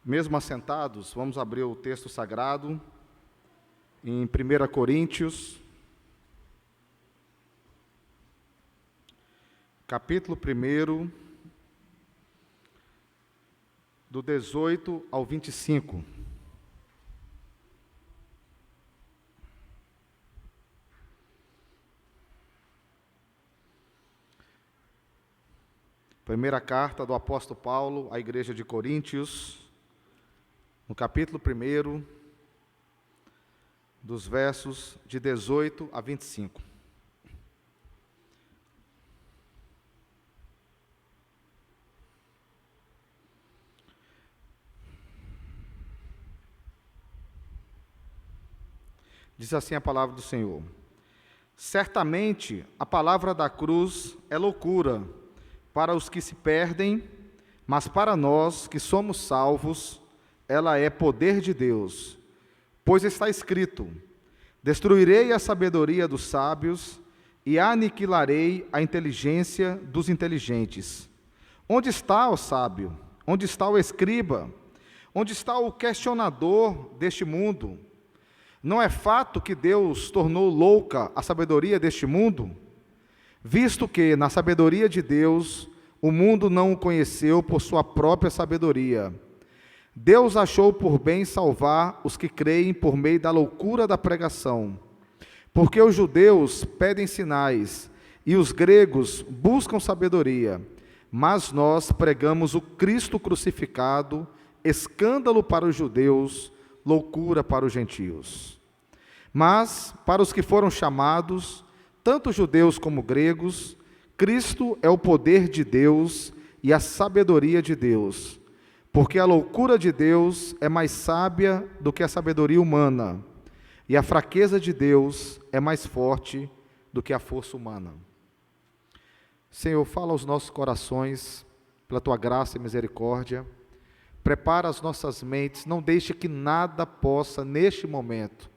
Mesmo assentados, vamos abrir o texto sagrado em 1 Coríntios, capítulo 1, do 18 ao 25. Primeira carta do apóstolo Paulo à igreja de Coríntios, no capítulo 1, dos versos de 18 a 25. Diz assim a palavra do Senhor: certamente a palavra da cruz é loucura para os que se perdem, mas para nós que somos salvos, ela é poder de Deus. Pois está escrito: destruirei a sabedoria dos sábios e aniquilarei a inteligência dos inteligentes. Onde está o sábio? Onde está o escriba? Onde está o questionador deste mundo? Não é fato que Deus tornou louca a sabedoria deste mundo? Visto que, na sabedoria de Deus, o mundo não o conheceu por sua própria sabedoria. Deus achou por bem salvar os que creem por meio da loucura da pregação. Porque os judeus pedem sinais e os gregos buscam sabedoria, mas nós pregamos o Cristo crucificado, escândalo para os judeus, loucura para os gentios. Mas, para os que foram chamados, tanto judeus como gregos, Cristo é o poder de Deus e a sabedoria de Deus, porque a loucura de Deus é mais sábia do que a sabedoria humana, e a fraqueza de Deus é mais forte do que a força humana. Senhor, fala aos nossos corações, pela Tua graça e misericórdia, prepara as nossas mentes, não deixe que nada possa, neste momento,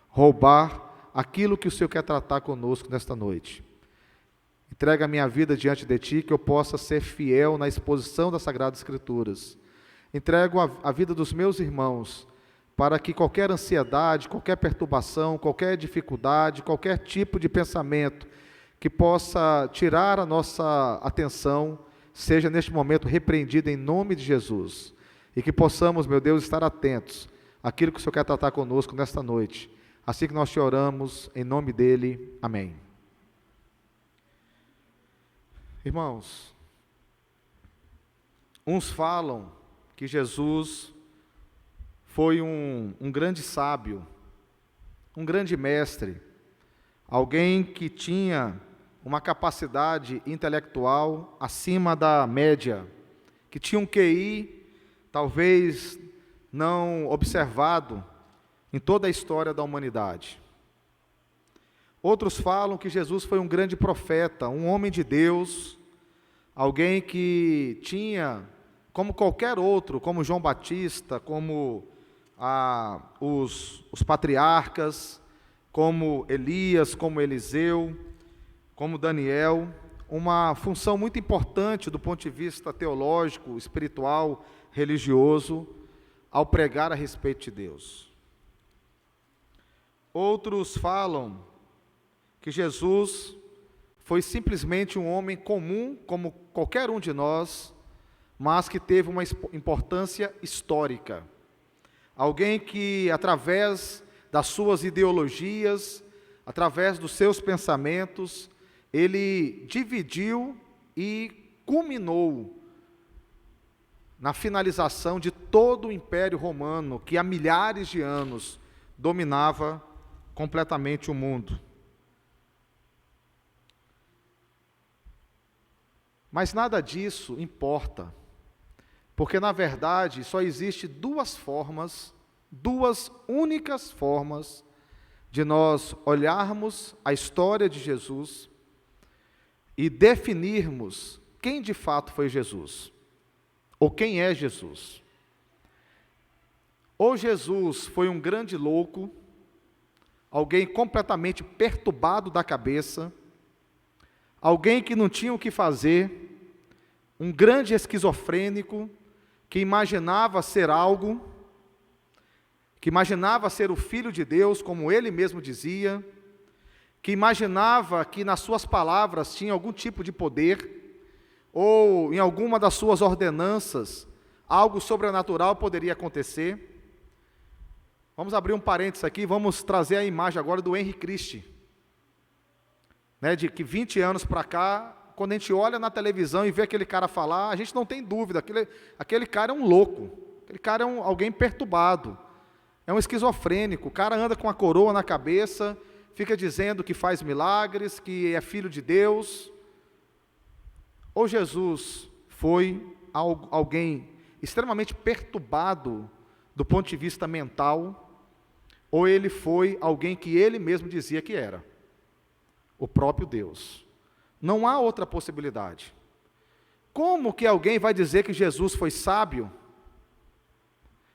roubar aquilo que o Senhor quer tratar conosco nesta noite. Entrega a minha vida diante de Ti, que eu possa ser fiel na exposição das Sagradas Escrituras. Entrego a vida dos meus irmãos, para que qualquer ansiedade, qualquer perturbação, qualquer dificuldade, qualquer tipo de pensamento que possa tirar a nossa atenção, seja neste momento repreendido em nome de Jesus. E que possamos, meu Deus, estar atentos àquilo que o Senhor quer tratar conosco nesta noite. Assim que nós te oramos, em nome dEle, amém. Irmãos, uns falam que Jesus foi um grande sábio, um grande mestre, alguém que tinha uma capacidade intelectual acima da média, que tinha um QI talvez não observado em toda a história da humanidade. Outros falam que Jesus foi um grande profeta, um homem de Deus, alguém que tinha, como qualquer outro, como João Batista, como os patriarcas, como Elias, como Eliseu, como Daniel, uma função muito importante do ponto de vista teológico, espiritual, religioso, ao pregar a respeito de Deus. Outros falam que Jesus foi simplesmente um homem comum, como qualquer um de nós, mas que teve uma importância histórica. Alguém que, através das suas ideologias, através dos seus pensamentos, ele dividiu e culminou na finalização de todo o Império Romano, que há milhares de anos dominava completamente o mundo. Mas nada disso importa, porque na verdade só existe duas únicas formas de nós olharmos a história de Jesus e definirmos quem de fato foi Jesus, ou quem é Jesus. Ou Jesus foi um grande louco, alguém completamente perturbado da cabeça, alguém que não tinha o que fazer, um grande esquizofrênico, que imaginava ser algo, que imaginava ser o Filho de Deus, como ele mesmo dizia, que imaginava que nas suas palavras tinha algum tipo de poder, ou em alguma das suas ordenanças, algo sobrenatural poderia acontecer. Vamos abrir um parênteses aqui, vamos trazer a imagem agora do Henry Christie, de que 20 anos para cá, quando a gente olha na televisão e vê aquele cara falar, a gente não tem dúvida, aquele cara é um louco, aquele cara é alguém perturbado, é um esquizofrênico, o cara anda com a coroa na cabeça, fica dizendo que faz milagres, que é filho de Deus. Ou Jesus foi alguém extremamente perturbado do ponto de vista mental, ou ele foi alguém que ele mesmo dizia que era, o próprio Deus. Não há outra possibilidade. Como que alguém vai dizer que Jesus foi sábio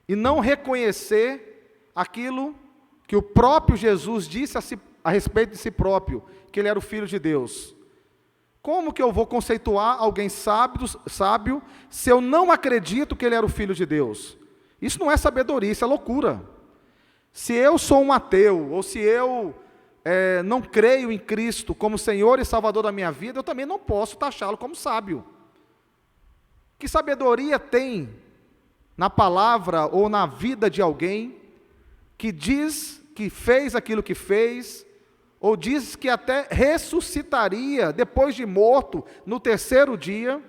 e não reconhecer aquilo que o próprio Jesus disse a respeito de si próprio, que ele era o Filho de Deus? Como que eu vou conceituar alguém sábio se eu não acredito que ele era o Filho de Deus? Isso não é sabedoria, isso é loucura. Se eu sou um ateu, ou se eu não creio em Cristo como Senhor e Salvador da minha vida, eu também não posso taxá-lo como sábio. Que sabedoria tem na palavra ou na vida de alguém que diz que fez aquilo que fez, ou diz que até ressuscitaria depois de morto no terceiro dia?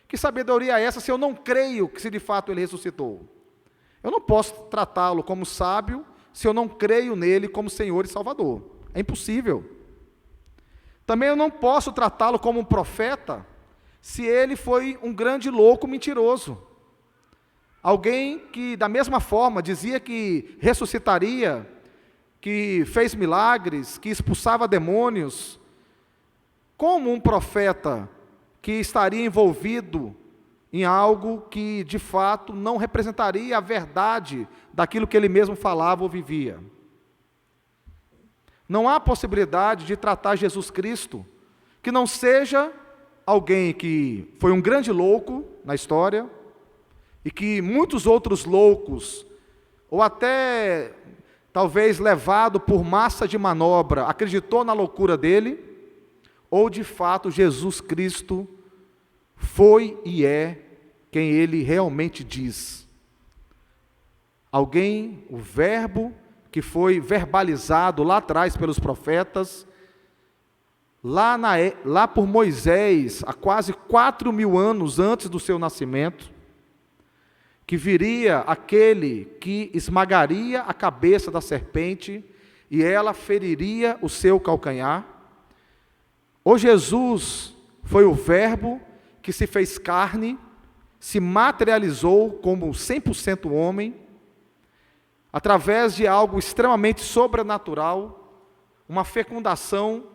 Que sabedoria é essa se eu não creio que se de fato ele ressuscitou? Eu não posso tratá-lo como sábio se eu não creio nele como Senhor e Salvador. É impossível. Também eu não posso tratá-lo como um profeta se ele foi um grande louco mentiroso. Alguém que da mesma forma dizia que ressuscitaria, que fez milagres, que expulsava demônios. Como um profeta que estaria envolvido em algo que de fato não representaria a verdade daquilo que ele mesmo falava ou vivia? Não há possibilidade de tratar Jesus Cristo que não seja alguém que foi um grande louco na história, e que muitos outros loucos, ou até talvez levado por massa de manobra, acreditou na loucura dele, ou de fato Jesus Cristo foi e é quem ele realmente diz. Alguém, o verbo que foi verbalizado lá atrás pelos profetas, lá por Moisés, há quase 4.000 anos antes do seu nascimento, que viria aquele que esmagaria a cabeça da serpente e ela feriria o seu calcanhar. O Jesus foi o verbo que se fez carne, se materializou como 100% homem, através de algo extremamente sobrenatural, uma fecundação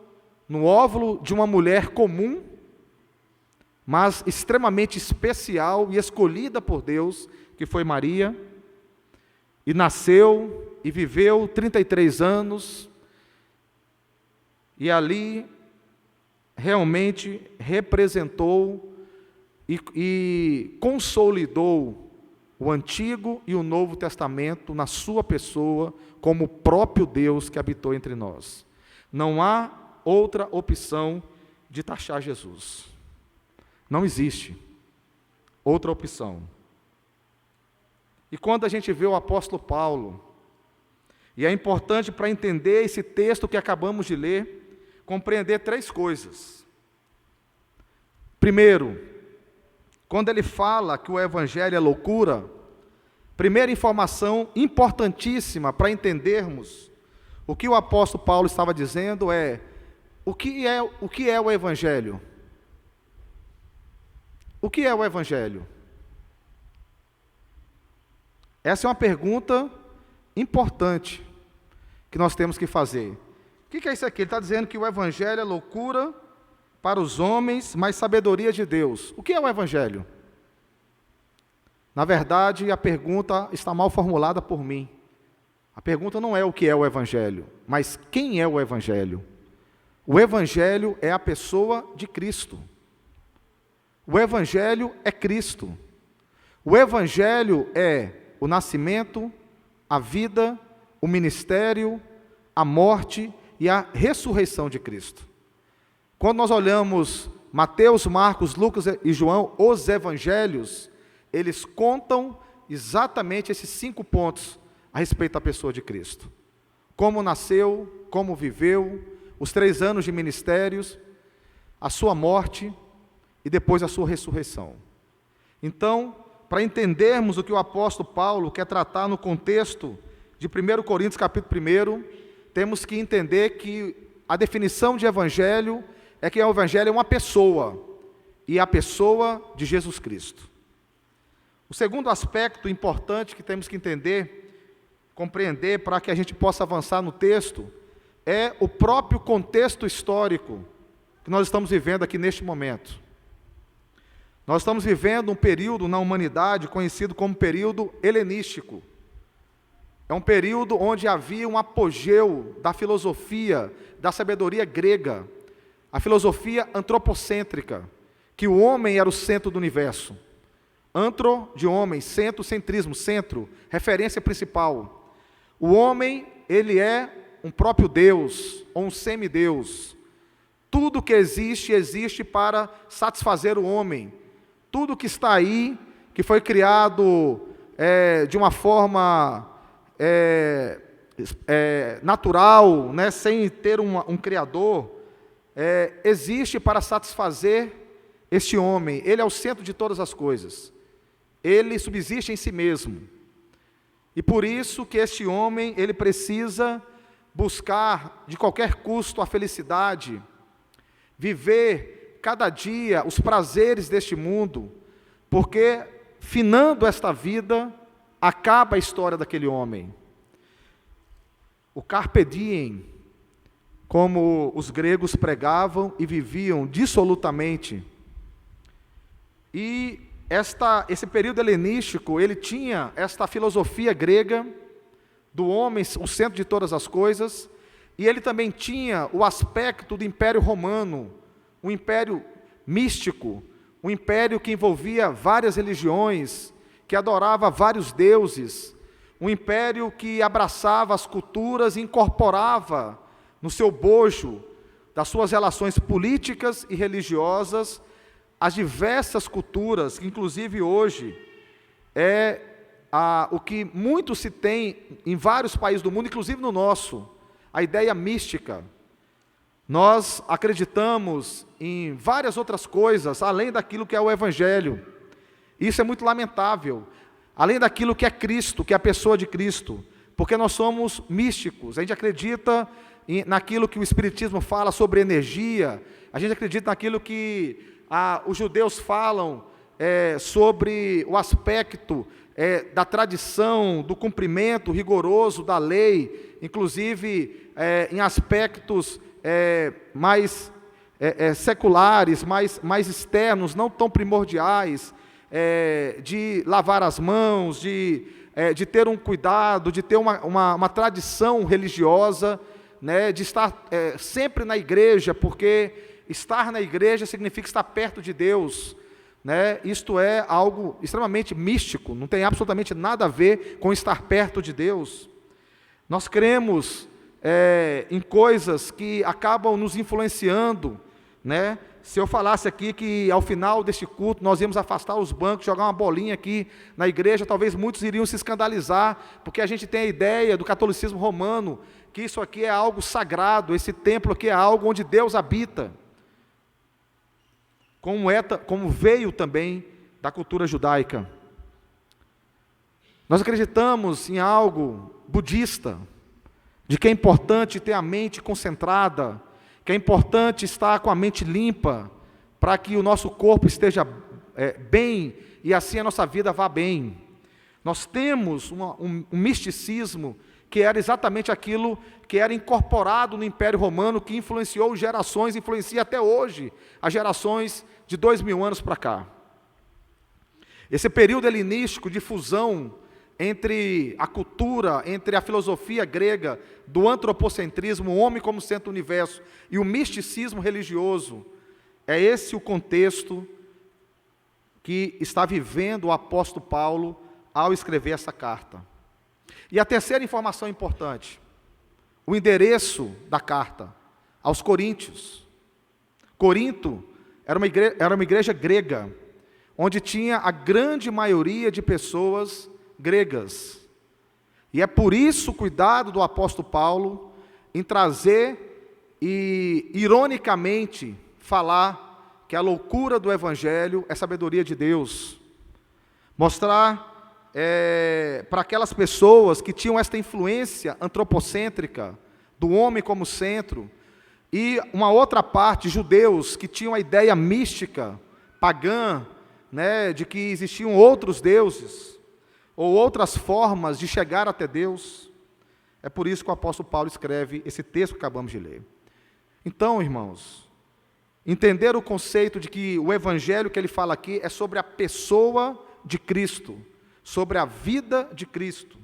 no óvulo de uma mulher comum, mas extremamente especial e escolhida por Deus, que foi Maria, e nasceu e viveu 33 anos, e ali realmente representou e consolidou o Antigo e o Novo Testamento na sua pessoa, como o próprio Deus que habitou entre nós. Não há outra opção de taxar Jesus. Não existe outra opção. E quando a gente vê o apóstolo Paulo, e é importante para entender esse texto que acabamos de ler, compreender 3 coisas. Primeiro, quando ele fala que o evangelho é loucura, primeira informação importantíssima para entendermos o que o apóstolo Paulo estava dizendo é: o que é o evangelho? O que é o evangelho? Essa é uma pergunta importante que nós temos que fazer. O que é isso aqui? Ele está dizendo que o evangelho é loucura para os homens, mas sabedoria de Deus. O que é o evangelho? Na verdade, a pergunta está mal formulada por mim. A pergunta não é o que é o evangelho, mas quem é o evangelho? O evangelho é a pessoa de Cristo. O evangelho é Cristo. O Evangelho é o nascimento, a vida, o ministério, a morte e a ressurreição de Cristo. Quando nós olhamos Mateus, Marcos, Lucas e João, os evangelhos, eles contam exatamente esses 5 pontos a respeito da pessoa de Cristo. Como nasceu, como viveu, os 3 anos de ministérios, a sua morte e depois a sua ressurreição. Então, para entendermos o que o apóstolo Paulo quer tratar no contexto de 1 Coríntios capítulo 1, temos que entender que a definição de evangelho é que o evangelho é uma pessoa, e a pessoa de Jesus Cristo. O segundo aspecto importante que temos que entender, compreender para que a gente possa avançar no texto, é o próprio contexto histórico que nós estamos vivendo aqui neste momento. Nós estamos vivendo um período na humanidade conhecido como período helenístico. É um período onde havia um apogeu da filosofia, da sabedoria grega, a filosofia antropocêntrica, que o homem era o centro do universo. Antro, de homem, centro, centrismo, centro, referência principal. O homem, ele é um próprio Deus, ou um semideus. Tudo que existe, existe para satisfazer o homem. Tudo que está aí, que foi criado de uma forma natural, né, sem ter um criador, existe para satisfazer este homem. Ele é o centro de todas as coisas. Ele subsiste em si mesmo. E por isso que este homem, ele precisa buscar de qualquer custo a felicidade, viver cada dia os prazeres deste mundo, porque finando esta vida, acaba a história daquele homem. O carpe diem, como os gregos pregavam e viviam dissolutamente. E esse período helenístico, ele tinha esta filosofia grega do homem, o centro de todas as coisas, e ele também tinha o aspecto do Império Romano, um império místico, um império que envolvia várias religiões, que adorava vários deuses, um império que abraçava as culturas e incorporava no seu bojo das suas relações políticas e religiosas as diversas culturas, que inclusive hoje o que muito se tem em vários países do mundo, inclusive no nosso, a ideia mística. Nós acreditamos em várias outras coisas, além daquilo que é o Evangelho. Isso é muito lamentável. Além daquilo que é Cristo, que é a pessoa de Cristo. Porque nós somos místicos. A gente acredita naquilo que o Espiritismo fala sobre energia. A gente acredita naquilo que os judeus falam sobre o aspecto da tradição, do cumprimento rigoroso da lei. Inclusive em aspectos mais seculares, mais externos, não tão primordiais, de lavar as mãos, de ter um cuidado, de ter uma tradição religiosa, né, de estar sempre na igreja, porque estar na igreja significa estar perto de Deus, né? Isto é algo extremamente místico, não tem absolutamente nada a ver com estar perto de Deus. Nós cremos em coisas que acabam nos influenciando, né? Se eu falasse aqui que ao final deste culto nós íamos afastar os bancos, jogar uma bolinha aqui na igreja, talvez muitos iriam se escandalizar, porque a gente tem a ideia do catolicismo romano, que isso aqui é algo sagrado, esse templo aqui é algo onde Deus habita, como veio também da cultura judaica. Nós acreditamos em algo budista, de que é importante ter a mente concentrada, que é importante estar com a mente limpa, para que o nosso corpo esteja bem, e assim a nossa vida vá bem. Nós temos um misticismo, que era exatamente aquilo que era incorporado no Império Romano, que influenciou gerações, influencia até hoje, as gerações de 2000 anos para cá. Esse período helenístico de fusão entre a cultura, entre a filosofia grega, do antropocentrismo, o homem como centro do universo, e o misticismo religioso, é esse o contexto que está vivendo o apóstolo Paulo ao escrever essa carta. E a terceira informação importante, o endereço da carta aos Coríntios. Corinto era uma igreja grega, onde tinha a grande maioria de pessoas gregas. E é por isso o cuidado do apóstolo Paulo em trazer e, ironicamente, falar que a loucura do Evangelho é sabedoria de Deus. Mostrar para aquelas pessoas que tinham esta influência antropocêntrica, do homem como centro, e uma outra parte, judeus, que tinham a ideia mística, pagã, né, de que existiam outros deuses, ou outras formas de chegar até Deus. É por isso que o apóstolo Paulo escreve esse texto que acabamos de ler. Então, irmãos, entender o conceito de que o evangelho que ele fala aqui é sobre a pessoa de Cristo, sobre a vida de Cristo.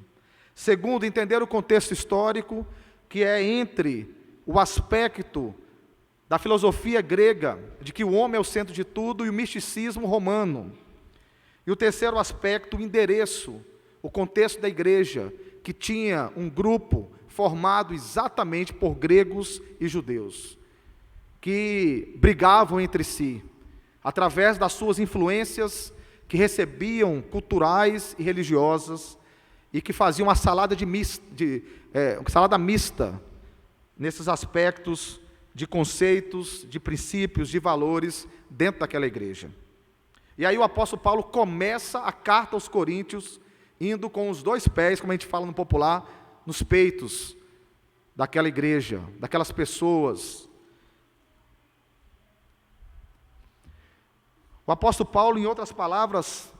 Segundo, entender o contexto histórico, que é entre o aspecto da filosofia grega, de que o homem é o centro de tudo, e o misticismo romano. E o terceiro aspecto, o endereço, o contexto da igreja, que tinha um grupo formado exatamente por gregos e judeus, que brigavam entre si, através das suas influências que recebiam culturais e religiosas, e que faziam uma salada mista, nesses aspectos de conceitos, de princípios, de valores, dentro daquela igreja. E aí o apóstolo Paulo começa a carta aos Coríntios, indo com os dois pés, como a gente fala no popular, nos peitos daquela igreja, daquelas pessoas. O apóstolo Paulo, em outras palavras,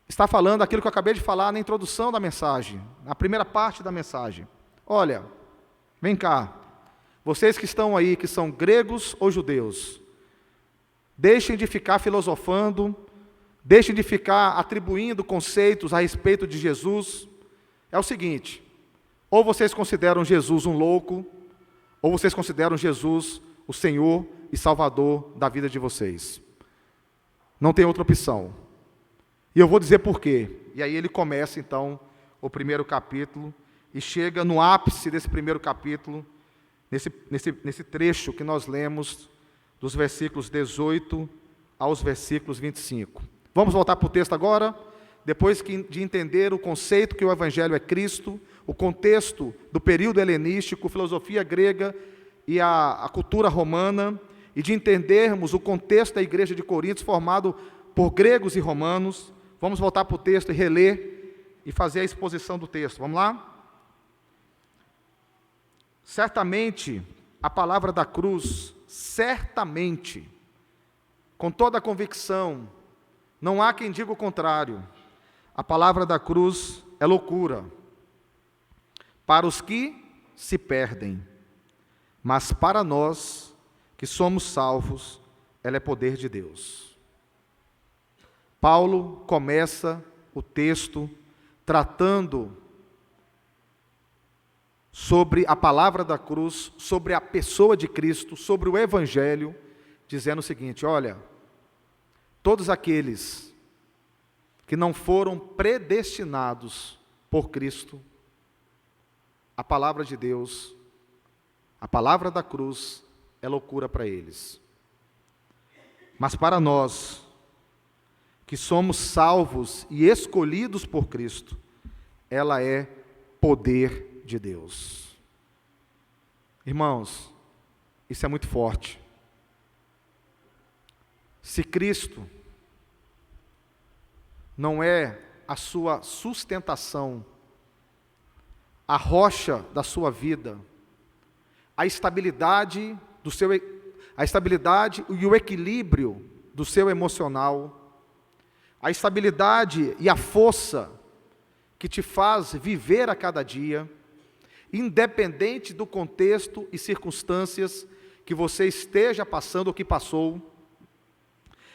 está falando aquilo que eu acabei de falar na introdução da mensagem, na primeira parte da mensagem. Olha, vem cá, vocês que estão aí, que são gregos ou judeus, deixem de ficar filosofando, deixem de ficar atribuindo conceitos a respeito de Jesus. É o seguinte, ou vocês consideram Jesus um louco, ou vocês consideram Jesus o Senhor e Salvador da vida de vocês. Não tem outra opção. E eu vou dizer por quê. E aí ele começa então o primeiro capítulo, e chega no ápice desse primeiro capítulo, nesse trecho que nós lemos, dos versículos 18 aos versículos 25. Vamos voltar para o texto agora, depois de entender o conceito que o Evangelho é Cristo, o contexto do período helenístico, filosofia grega e a cultura romana, e de entendermos o contexto da igreja de Coríntios, formado por gregos e romanos. Vamos voltar para o texto e reler e fazer a exposição do texto. Vamos lá? Certamente, a palavra da cruz, certamente, com toda a convicção, não há quem diga o contrário, a palavra da cruz é loucura para os que se perdem, mas para nós que somos salvos, ela é poder de Deus. Paulo começa o texto tratando sobre a palavra da cruz, sobre a pessoa de Cristo, sobre o Evangelho, dizendo o seguinte: olha, todos aqueles que não foram predestinados por Cristo, a palavra de Deus, a palavra da cruz, é loucura para eles. Mas para nós, que somos salvos e escolhidos por Cristo, ela é poder de Deus. Irmãos, isso é muito forte. Se Cristo não é a sua sustentação, a rocha da sua vida, a estabilidade e o equilíbrio do seu emocional, a estabilidade e a força que te faz viver a cada dia, independente do contexto e circunstâncias que você esteja passando ou que passou.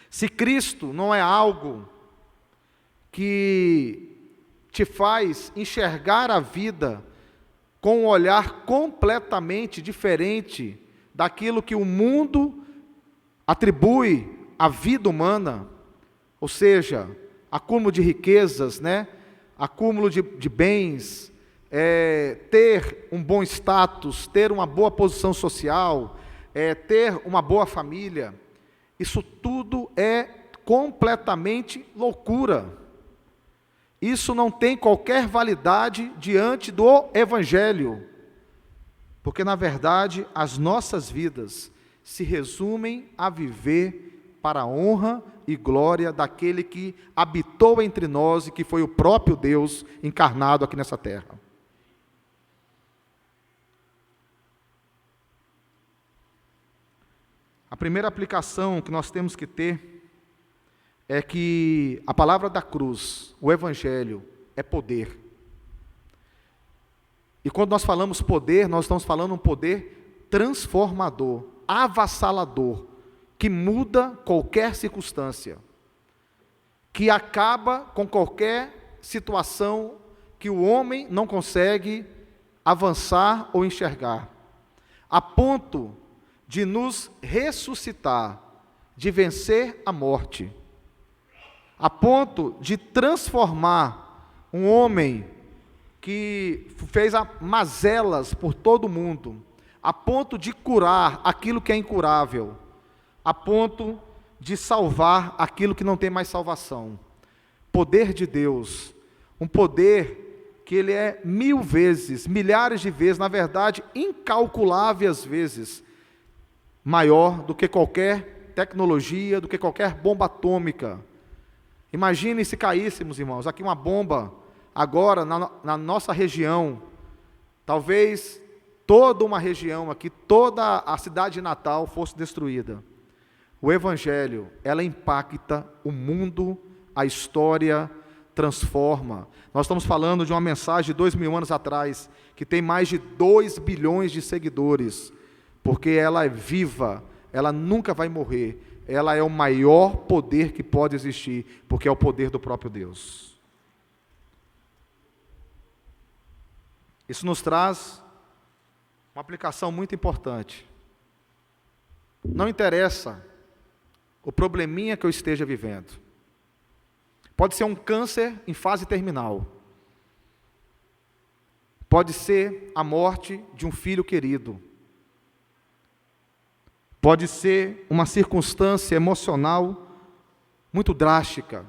Se Cristo não é algo que te faz enxergar a vida com um olhar completamente diferente daquilo que o mundo atribui à vida humana, ou seja, acúmulo de riquezas, né? Acúmulo de bens, ter um bom status, ter uma boa posição social, ter uma boa família, isso tudo é completamente loucura. Isso não tem qualquer validade diante do Evangelho, porque na verdade as nossas vidas se resumem a viver para a honra e glória daquele que habitou entre nós e que foi o próprio Deus encarnado aqui nessa terra. A primeira aplicação que nós temos que ter é que a palavra da cruz, o Evangelho, é poder. E quando nós falamos poder, nós estamos falando um poder transformador, avassalador, que muda qualquer circunstância, que acaba com qualquer situação que o homem não consegue avançar ou enxergar, a ponto de nos ressuscitar, de vencer a morte, a ponto de transformar um homem que fez mazelas por todo o mundo, a ponto de curar aquilo que é incurável, a ponto de salvar aquilo que não tem mais salvação. Poder de Deus, um poder que ele é 1000 vezes, milhares de vezes, na verdade, incalculáveis vezes, maior do que qualquer tecnologia, do que qualquer bomba atômica. Imagine se caíssemos, irmãos, aqui uma bomba, agora na nossa região, talvez toda uma região aqui, toda a cidade de Natal fosse destruída. O Evangelho, ela impacta o mundo, a história, transforma. Nós estamos falando de uma mensagem de 2000 anos atrás, que tem mais de 2 bilhões de seguidores, porque ela é viva, ela nunca vai morrer, ela é o maior poder que pode existir, porque é o poder do próprio Deus. Isso nos traz uma aplicação muito importante. Não interessa o probleminha que eu esteja vivendo. Pode ser um câncer em fase terminal. Pode ser a morte de um filho querido. Pode ser uma circunstância emocional muito drástica,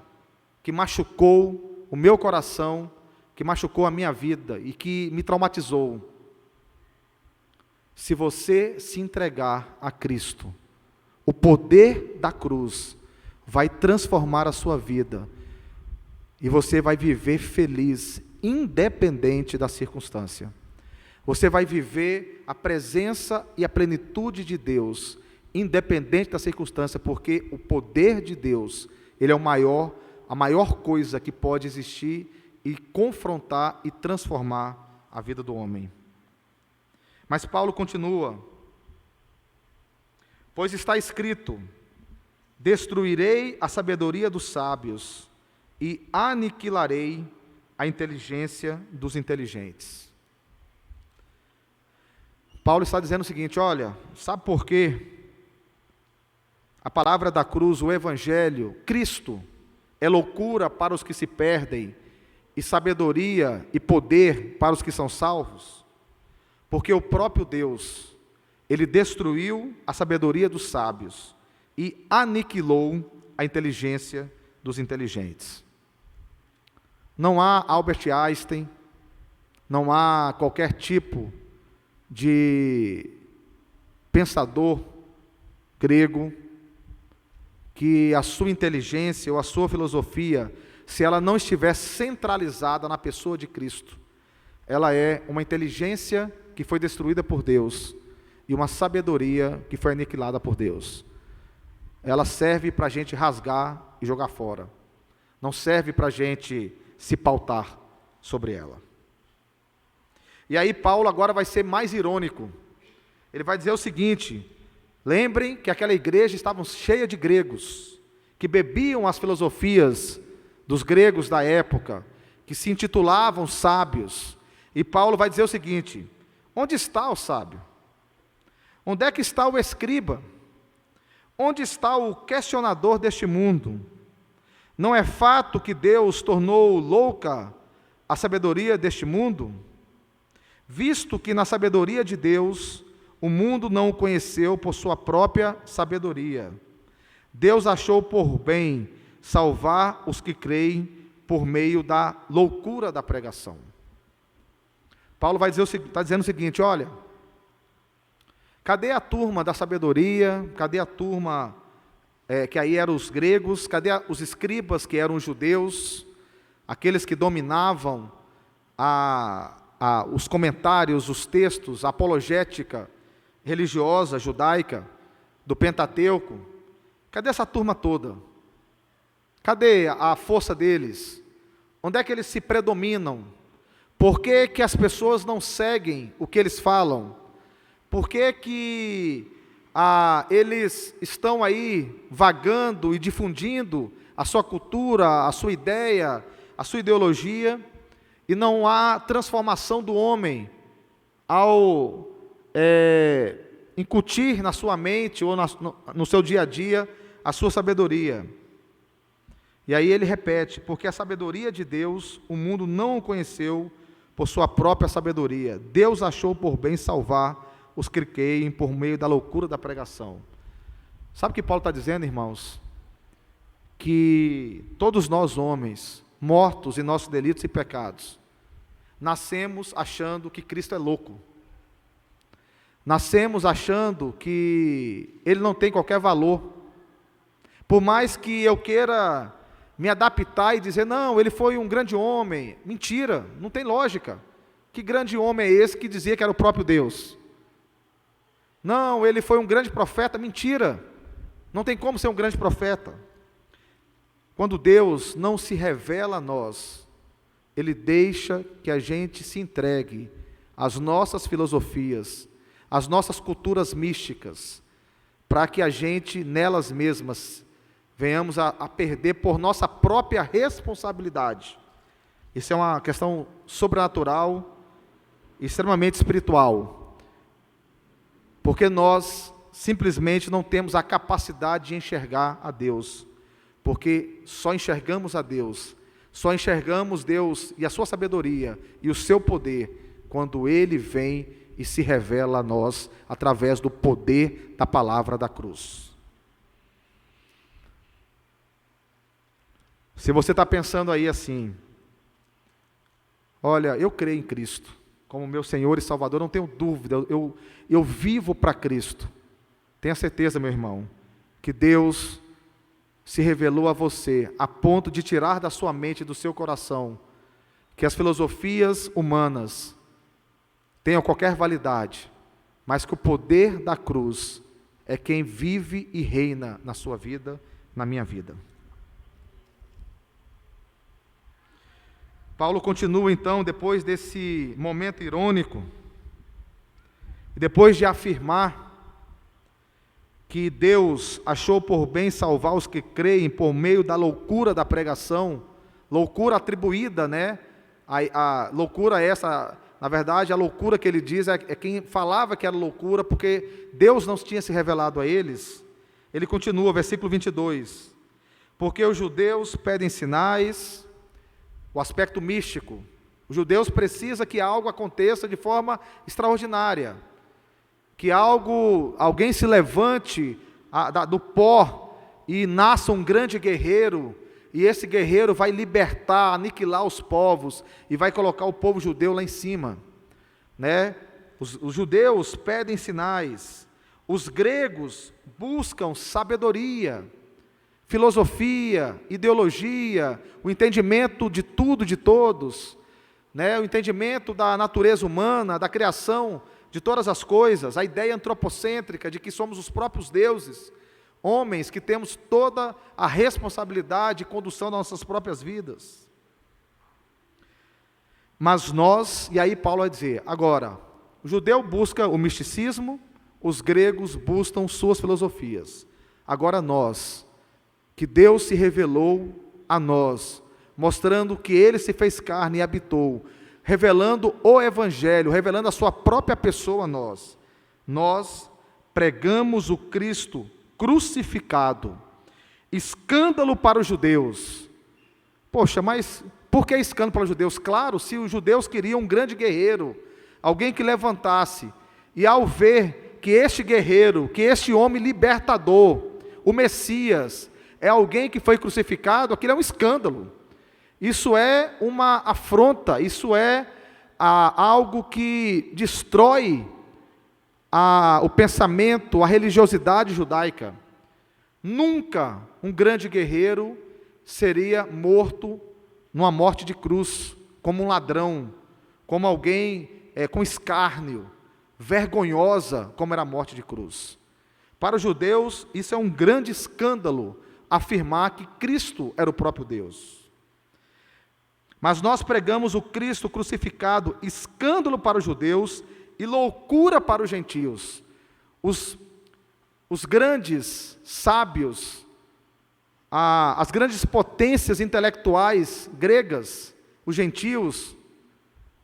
que machucou o meu coração, que machucou a minha vida e que me traumatizou. Se você se entregar a Cristo, o poder da cruz vai transformar a sua vida e você vai viver feliz, independente da circunstância. Você vai viver a presença e a plenitude de Deus, independente da circunstância, porque o poder de Deus, ele é a maior coisa que pode existir e confrontar e transformar a vida do homem. Mas Paulo continua: pois está escrito, destruirei a sabedoria dos sábios e aniquilarei a inteligência dos inteligentes. Paulo está dizendo o seguinte: olha, sabe por quê? A palavra da cruz, o Evangelho, Cristo, é loucura para os que se perdem, e sabedoria e poder para os que são salvos? Porque o próprio Deus, ele destruiu a sabedoria dos sábios e aniquilou a inteligência dos inteligentes. Não há Albert Einstein, não há qualquer tipo de pensador grego que a sua inteligência ou a sua filosofia, se ela não estiver centralizada na pessoa de Cristo, ela é uma inteligência que foi destruída por Deus e uma sabedoria que foi aniquilada por Deus. Ela serve para a gente rasgar e jogar fora, não serve para a gente se pautar sobre ela. E aí Paulo agora vai ser mais irônico. Ele vai dizer o seguinte: lembrem que aquela igreja estava cheia de gregos, que bebiam as filosofias dos gregos da época, que se intitulavam sábios. E Paulo vai dizer o seguinte: onde está o sábio? Onde é que está o escriba? Onde está o questionador deste mundo? Não é fato que Deus tornou louca a sabedoria deste mundo? Visto que na sabedoria de Deus, o mundo não o conheceu por sua própria sabedoria. Deus achou por bem salvar os que creem por meio da loucura da pregação. Paulo está dizendo o seguinte: olha, cadê a turma da sabedoria? Cadê a turma que aí eram os gregos? Cadê os escribas, que eram os judeus? Aqueles que dominavam os comentários, os textos, a apologética religiosa judaica do Pentateuco. Cadê essa turma toda? Cadê a força deles? Onde é que eles se predominam? Por que que as pessoas não seguem o que eles falam? Por que que eles estão aí vagando e difundindo a sua cultura, a sua ideia, a sua ideologia, e não há transformação do homem ao incutir na sua mente ou no seu dia a dia a sua sabedoria? E aí ele repete: porque a sabedoria de Deus, o mundo não o conheceu por sua própria sabedoria. Deus achou por bem salvar os que creem por meio da loucura da pregação. Sabe o que Paulo está dizendo, irmãos? Que todos nós, homens, mortos em nossos delitos e pecados, nascemos achando que Cristo é louco. Nascemos achando que Ele não tem qualquer valor. Por mais que eu queira me adaptar e dizer: não, ele foi um grande homem. Mentira, não tem lógica. Que grande homem é esse que dizia que era o próprio Deus? Não, ele foi um grande profeta. Mentira, não tem como ser um grande profeta. Quando Deus não se revela a nós, Ele deixa que a gente se entregue às nossas filosofias, às nossas culturas místicas, para que a gente, nelas mesmas, venhamos a perder por nossa própria responsabilidade. Isso é uma questão sobrenatural, extremamente espiritual, porque nós simplesmente não temos a capacidade de enxergar a Deus, porque só enxergamos a Deus, só enxergamos Deus e a sua sabedoria e o seu poder quando Ele vem e se revela a nós através do poder da palavra da cruz. Se você está pensando aí assim: olha, eu creio em Cristo como meu Senhor e Salvador, não tenho dúvida, eu vivo para Cristo. Tenha certeza, meu irmão, que Deus se revelou a você a ponto de tirar da sua mente e do seu coração que as filosofias humanas tenham qualquer validade, mas que o poder da cruz é quem vive e reina na sua vida, na minha vida. Paulo continua então, depois desse momento irônico, depois de afirmar que Deus achou por bem salvar os que creem por meio da loucura da pregação, loucura atribuída, né? A loucura essa, na verdade, a loucura que ele diz é quem falava que era loucura, porque Deus não tinha se revelado a eles. Ele continua, versículo 22, porque os judeus pedem sinais, o aspecto místico. Os judeus precisam que algo aconteça de forma extraordinária, que alguém se levante do pó e nasça um grande guerreiro, e esse guerreiro vai libertar, aniquilar os povos, e vai colocar o povo judeu lá em cima, né? Os judeus pedem sinais, os gregos buscam sabedoria, filosofia, ideologia, o entendimento de tudo, de todos, né? O entendimento da natureza humana, da criação de todas as coisas, a ideia antropocêntrica de que somos os próprios deuses, homens que temos toda a responsabilidade e condução das nossas próprias vidas. Mas nós, e aí Paulo vai dizer, agora, o judeu busca o misticismo, os gregos buscam suas filosofias. Agora nós, que Deus se revelou a nós, mostrando que Ele se fez carne e habitou, revelando o Evangelho, revelando a sua própria pessoa a nós. Nós pregamos o Cristo crucificado, escândalo para os judeus, Poxa, mas por que escândalo para os judeus? Claro, se os judeus queriam um grande guerreiro, alguém que levantasse, e ao ver que este guerreiro, que este homem libertador, o Messias, é alguém que foi crucificado, aquilo é um escândalo. Isso é uma afronta, isso é algo que destrói o pensamento, a religiosidade judaica. Nunca um grande guerreiro seria morto numa morte de cruz, como um ladrão, como alguém com escárnio, vergonhosa, como era a morte de cruz. Para os judeus, isso é um grande escândalo, afirmar que Cristo era o próprio Deus. Mas nós pregamos o Cristo crucificado, escândalo para os judeus e loucura para os gentios. Os grandes sábios, as grandes potências intelectuais gregas, os gentios,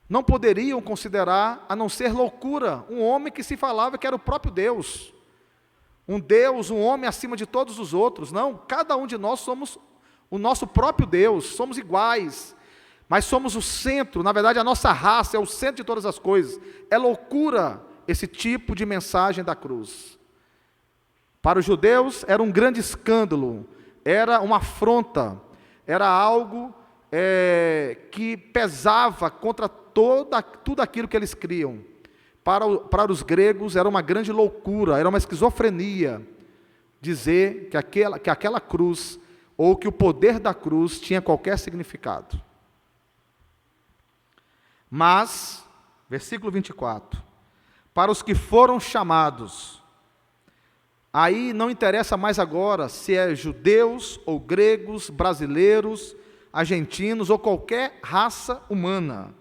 não poderiam considerar, a não ser loucura, um homem que se falava que era o próprio Deus. Um Deus, um homem acima de todos os outros. Não, cada um de nós somos o nosso próprio Deus, somos iguais, mas somos o centro, na verdade a nossa raça é o centro de todas as coisas. É loucura esse tipo de mensagem da cruz. Para os judeus era um grande escândalo, era uma afronta, era algo que pesava contra tudo aquilo que eles criam. Para os gregos era uma grande loucura, era uma esquizofrenia, dizer que aquela cruz, ou que o poder da cruz tinha qualquer significado. Mas, versículo 24, para os que foram chamados, aí não interessa mais agora se é judeus ou gregos, brasileiros, argentinos ou qualquer raça humana.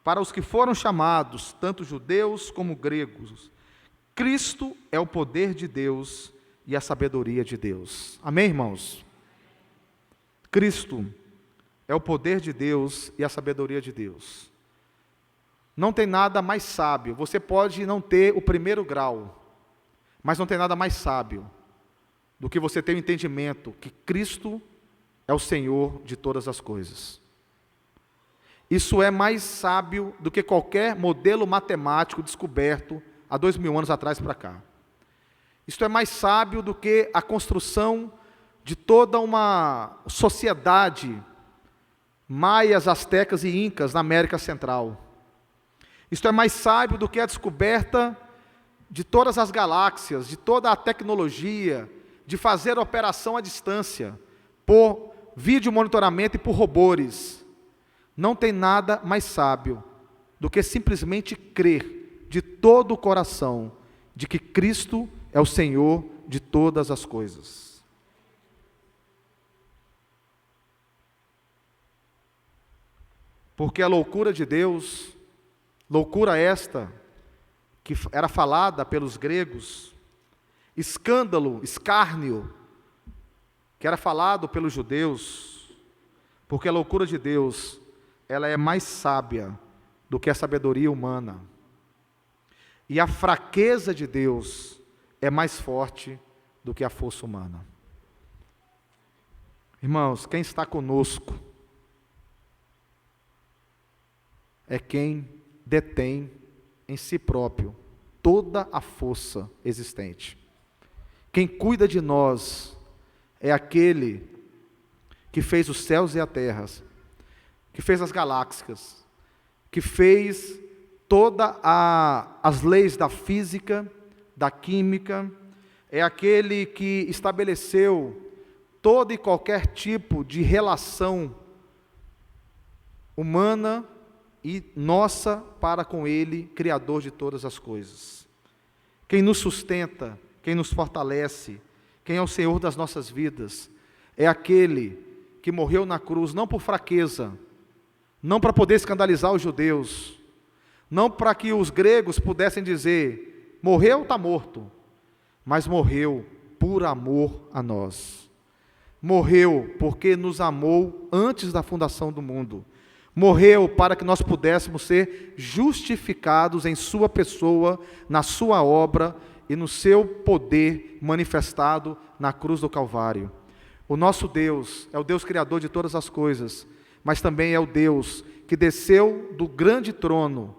Para os que foram chamados, tanto judeus como gregos, Cristo é o poder de Deus e a sabedoria de Deus. Amém, irmãos? Cristo é o poder de Deus e a sabedoria de Deus. Não tem nada mais sábio. Você pode não ter o primeiro grau, mas não tem nada mais sábio do que você ter o entendimento que Cristo é o Senhor de todas as coisas. Isso é mais sábio do que qualquer modelo matemático descoberto há 2000 anos atrás para cá. Isso é mais sábio do que a construção de toda uma sociedade, maias, astecas e incas na América Central. Isso é mais sábio do que a descoberta de todas as galáxias, de toda a tecnologia, de fazer operação à distância, por vídeo monitoramento e por robôs. Não tem nada mais sábio do que simplesmente crer de todo o coração de que Cristo é o Senhor de todas as coisas. Porque a loucura de Deus, loucura esta, que era falada pelos gregos, escândalo, escárnio, que era falado pelos judeus, porque a loucura de Deus, ela é mais sábia do que a sabedoria humana. E a fraqueza de Deus é mais forte do que a força humana. Irmãos, quem está conosco é quem detém em si próprio toda a força existente. Quem cuida de nós é aquele que fez os céus e a terra, que fez as galáxias, que fez todas as leis da física, da química, é aquele que estabeleceu todo e qualquer tipo de relação humana e nossa para com Ele, Criador de todas as coisas. Quem nos sustenta, quem nos fortalece, quem é o Senhor das nossas vidas, é aquele que morreu na cruz, não por fraqueza, não para poder escandalizar os judeus, não para que os gregos pudessem dizer, morreu, está morto, mas morreu por amor a nós. Morreu porque nos amou antes da fundação do mundo. Morreu para que nós pudéssemos ser justificados em sua pessoa, na sua obra e no seu poder manifestado na cruz do Calvário. O nosso Deus é o Deus criador de todas as coisas, mas também é o Deus que desceu do grande trono,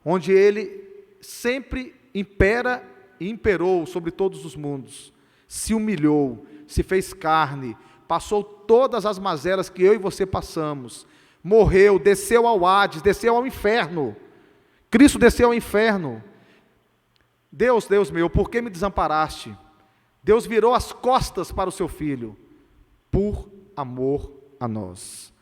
onde Ele sempre impera e imperou sobre todos os mundos, se humilhou, se fez carne, passou todas as mazelas que eu e você passamos, morreu, desceu ao Hades, desceu ao inferno. Cristo desceu ao inferno. Deus, Deus meu, por que me desamparaste? Deus virou as costas para o seu Filho, por amor a nós,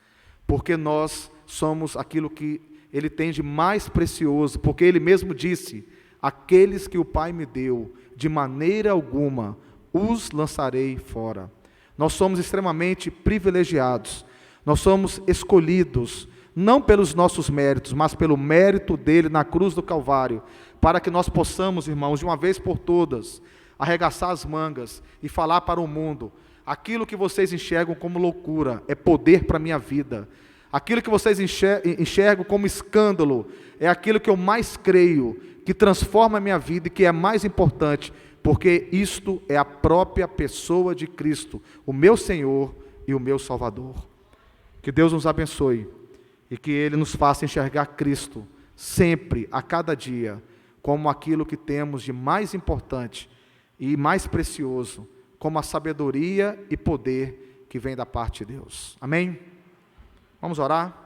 porque nós somos aquilo que Ele tem de mais precioso, porque Ele mesmo disse: aqueles que o Pai me deu, de maneira alguma os lançarei fora. Nós somos extremamente privilegiados, nós somos escolhidos, não pelos nossos méritos, mas pelo mérito dele na cruz do Calvário, para que nós possamos, irmãos, de uma vez por todas, arregaçar as mangas e falar para o mundo: aquilo que vocês enxergam como loucura é poder para a minha vida. Aquilo que vocês enxergam como escândalo é aquilo que eu mais creio, que transforma a minha vida e que é mais importante, porque isto é a própria pessoa de Cristo, o meu Senhor e o meu Salvador. Que Deus nos abençoe e que Ele nos faça enxergar Cristo sempre, a cada dia, como aquilo que temos de mais importante e mais precioso, como a sabedoria e poder que vem da parte de Deus. Amém? Vamos orar?